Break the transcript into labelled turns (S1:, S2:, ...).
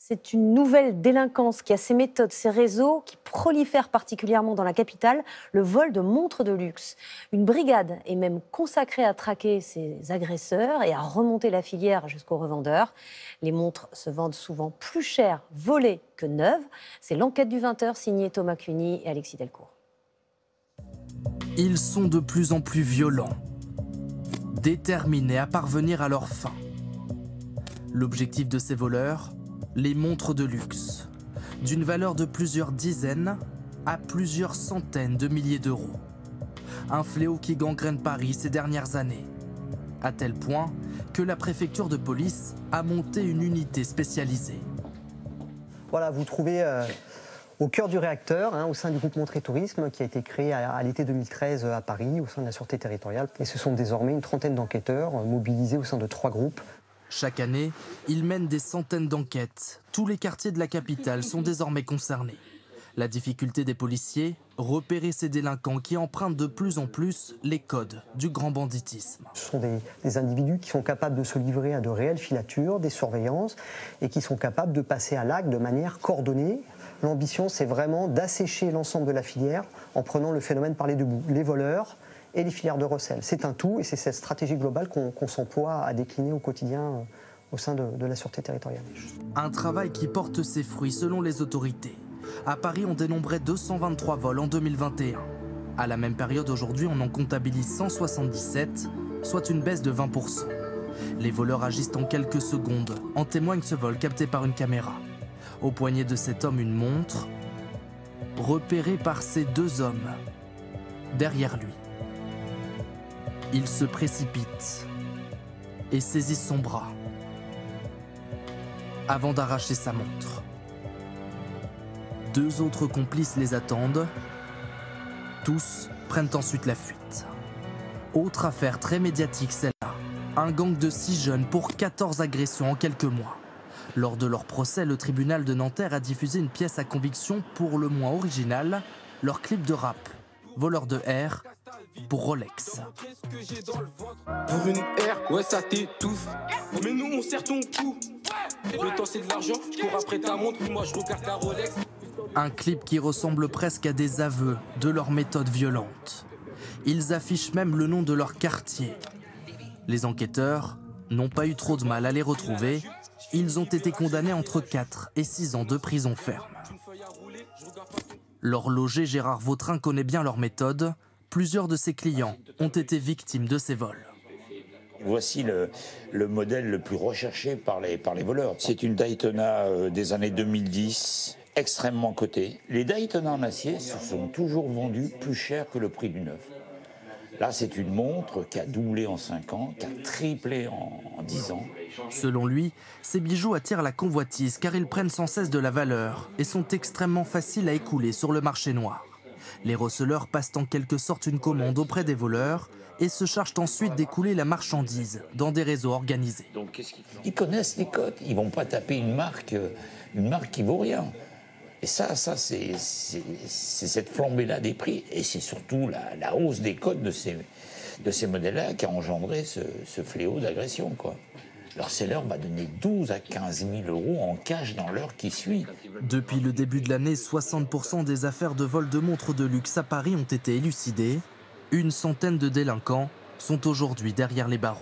S1: C'est une nouvelle délinquance qui a ses méthodes, ses réseaux, qui prolifèrent particulièrement dans la capitale, le vol de montres de luxe. Une brigade est même consacrée à traquer ces agresseurs et à remonter la filière jusqu'aux revendeurs. Les montres se vendent souvent plus cher volées que neuves. C'est l'enquête du 20h signée Thomas Cuny et Alexis Delcourt.
S2: Ils sont de plus en plus violents, déterminés à parvenir à leur fin. L'objectif de ces voleurs, les montres de luxe, d'une valeur de plusieurs dizaines à plusieurs centaines de milliers d'euros. Un fléau qui gangrène Paris ces dernières années, à tel point que la préfecture de police a monté une unité spécialisée.
S3: Voilà, vous trouvez au cœur du réacteur, au sein du groupe Montres et Tourisme, qui a été créé à l'été 2013 à Paris, au sein de la Sûreté territoriale. Et ce sont désormais une trentaine d'enquêteurs mobilisés au sein de 3 groupes.
S2: Chaque année, ils mènent des centaines d'enquêtes. Tous les quartiers de la capitale sont désormais concernés. La difficulté des policiers, repérer ces délinquants qui empruntent de plus en plus les codes du grand banditisme.
S3: Ce sont des individus qui sont capables de se livrer à de réelles filatures, des surveillances, et qui sont capables de passer à l'acte de manière coordonnée. L'ambition, c'est vraiment d'assécher l'ensemble de la filière en prenant le phénomène par les deux bouts, les voleurs et les filières de recel. C'est un tout et c'est cette stratégie globale qu'on s'emploie à décliner au quotidien au sein de la Sûreté territoriale.
S2: Un travail qui porte ses fruits selon les autorités. À Paris, on dénombrait 223 vols en 2021. À la même période aujourd'hui, on en comptabilise 177, soit une baisse de 20%. Les voleurs agissent en quelques secondes. En témoigne ce vol capté par une caméra. Au poignet de cet homme, une montre, repérée par ces 2 hommes. Derrière lui, il se précipite et saisit son bras avant d'arracher sa montre. 2 autres complices les attendent. Tous prennent ensuite la fuite. Autre affaire très médiatique, celle-là. Un gang de 6 jeunes pour 14 agressions en quelques mois. Lors de leur procès, le tribunal de Nanterre a diffusé une pièce à conviction pour le moins originale, leur clip de rap, voleur de R pour Rolex.
S4: Pour une R, ouais ça t'étouffe. Mais nous on serre ton cou. Le temps c'est de l'argent, je cours après ta montre, moi je regarde ta Rolex.
S2: Un clip qui ressemble presque à des aveux de leur méthode violente. Ils affichent même le nom de leur quartier. Les enquêteurs n'ont pas eu trop de mal à les retrouver. Ils ont été condamnés entre 4 et 6 ans de prison ferme. L'horloger Gérard Vautrin connaît bien leur méthode. Plusieurs de ses clients ont été victimes de ces vols.
S5: Voici le modèle le plus recherché par les voleurs. C'est une Daytona des années 2010, extrêmement cotée. Les Daytona en acier se sont toujours vendus plus cher que le prix du neuf. Là, c'est une montre qui a doublé en 5 ans, qui a triplé en 10 ans.
S2: Selon lui, ces bijoux attirent la convoitise car ils prennent sans cesse de la valeur et sont extrêmement faciles à écouler sur le marché noir. Les receleurs passent en quelque sorte une commande auprès des voleurs et se chargent ensuite d'écouler la marchandise dans des réseaux organisés.
S5: Donc, ils connaissent les codes, ils ne vont pas taper une marque qui vaut rien. Et ça c'est cette flambée-là des prix. Et c'est surtout la hausse des codes de ces modèles-là qui a engendré ce fléau d'agression, quoi. Leur seller va donner 12 à 15 000 euros en cash dans l'heure qui suit.
S2: Depuis le début de l'année, 60% des affaires de vol de montres de luxe à Paris ont été élucidées. Une centaine de délinquants sont aujourd'hui derrière les barreaux.